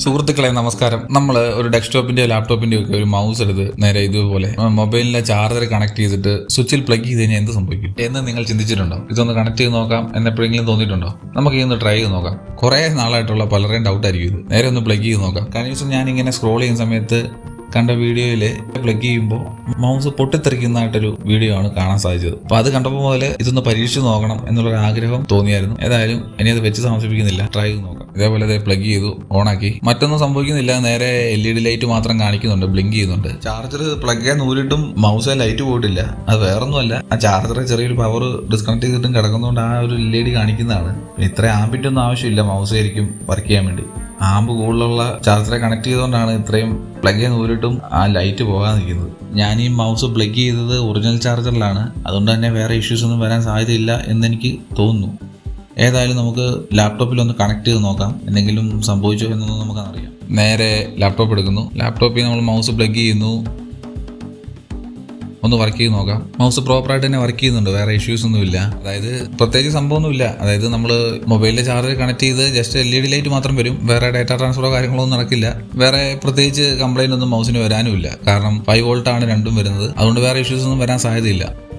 സുഹൃത്തുക്കളെ നമസ്കാരം. നമ്മൾ ഒരു ഡെസ്ക്ടോപ്പിന്റെയോ ലാപ്ടോപ്പിന്റെയോ ഒക്കെ ഒരു മൗസ് എടുത്ത് നേരെ ഇതുപോലെ മൊബൈലിലെ ചാർജർ കണക്ട് ചെയ്തിട്ട് സ്വിച്ചിൽ പ്ലഗ് ചെയ്ത് കഴിഞ്ഞാൽ എന്ത് സംഭവിക്കും എന്ന് നിങ്ങൾ ചിന്തിച്ചിട്ടുണ്ടോ? ഇതൊന്ന് കണക്ട് ചെയ്ത് നോക്കാം എന്നെപ്പോഴെങ്കിലും തോന്നിയിട്ടുണ്ടോ? നമുക്ക് ഇതൊന്ന് ട്രൈ ചെയ്ത് നോക്കാം. കുറെ നാളായിട്ടുള്ള പലരുടെയും ഡൗട്ടായിരിക്കും ഇത്. നേരെ ഒന്ന് പ്ലഗ് ചെയ്ത് നോക്കാം. കഴിഞ്ഞ ദിവസം ഞാനിങ്ങനെ സ്ക്രോൾ ചെയ്യുന്ന സമയത്ത് കണ്ട വീഡിയോയിൽ പ്ലഗ് ചെയ്യുമ്പോൾ മൗസ് പൊട്ടിത്തെറിക്കുന്നതായിട്ടൊരു വീഡിയോ ആണ് കാണാൻ സാധിച്ചത്. അപ്പോൾ അത് കണ്ടപ്പോൾ മുതൽ ഇതൊന്ന് പരീക്ഷിച്ച് നോക്കണം എന്നുള്ളൊരു ആഗ്രഹം തോന്നിയായിരുന്നു. ഏതായാലും ഇനി അത് വെച്ച് താമസിപ്പിക്കുന്നില്ല, ട്രൈ ചെയ്ത് നോക്കാം. ഇതേപോലെ അത് പ്ലഗ് ചെയ്തു, ഓണാക്കി. മറ്റൊന്നും സംഭവിക്കുന്നില്ല, നേരെ LED ലൈറ്റ് മാത്രം കാണിക്കുന്നുണ്ട്, ബ്ലിങ്ക് ചെയ്യുന്നുണ്ട്. ചാർജർ പ്ലഗ് നൂരിട്ടും മൗസ് ലൈറ്റ് പോയിട്ടില്ല. അത് വേറൊന്നുമല്ല, ആ ചാർജർ ചെറിയൊരു പവർ ഡിസ്കണക്ട് ചെയ്തിട്ടും കിടക്കുന്നതുകൊണ്ട് ആ ഒരു LED കാണിക്കുന്നതാണ്. ഇത്ര ആമ്പിൻ്റെ ഒന്നും ആവശ്യമില്ല മൗസ് ആയിരിക്കും വർക്ക് ചെയ്യാൻ വേണ്ടി. ആമ്പ് കൂടുതലുള്ള ചാർജറെ കണക്ട് ചെയ്തുകൊണ്ടാണ് ഇത്രയും പ്ലഗ് നൂരിട്ടും ആ ലൈറ്റ് പോകാൻ നിൽക്കുന്നത്. ഞാൻ ഈ മൗസ് പ്ലഗ് ചെയ്തത് ഒറിജിനൽ ചാർജറിലാണ്, അതുകൊണ്ട് തന്നെ വേറെ ഇഷ്യൂസ് ഒന്നും വരാൻ സാധ്യതയില്ല എന്നെനിക്ക് തോന്നുന്നു. ഏതായാലും നമുക്ക് ലാപ്ടോപ്പിൽ ഒന്ന് കണക്ട് ചെയ്ത് നോക്കാം, എന്തെങ്കിലും സംഭവിച്ചോ എന്നൊന്നും നമുക്കറിയാം. നേരെ ലാപ്ടോപ്പ് എടുക്കുന്നു, ലാപ്ടോപ്പിൽ നമ്മൾ മൗസ് പ്ലഗ് ചെയ്യുന്നു, ഒന്ന് വർക്ക് ചെയ്ത് നോക്കാം. മൗസ് പ്രോപ്പറായിട്ട് തന്നെ വർക്ക് ചെയ്യുന്നുണ്ട്, വേറെ ഇഷ്യൂസ് ഒന്നുമില്ല. അതായത് പ്രത്യേകിച്ച് സംഭവമൊന്നുമില്ല. അതായത് നമ്മൾ മൊബൈലിലെ ചാർജർ കണക്ട് ചെയ്ത് ജസ്റ്റ് LED ലൈറ്റ് മാത്രം വരും, വേറെ ഡാറ്റ ട്രാൻസ്ഫറോ കാര്യങ്ങളോ ഒന്നും നടക്കില്ല. വേറെ പ്രത്യേകിച്ച് കംപ്ലൈന്റ് ഒന്നും മൗസിന് വരാനുമില്ല, കാരണം 5 വോൾട്ട് ആണ് രണ്ടും വരുന്നത്. അതുകൊണ്ട് വേറെ ഇഷ്യൂസ് ഒന്നും വരാൻ സാധ്യതയില്ല.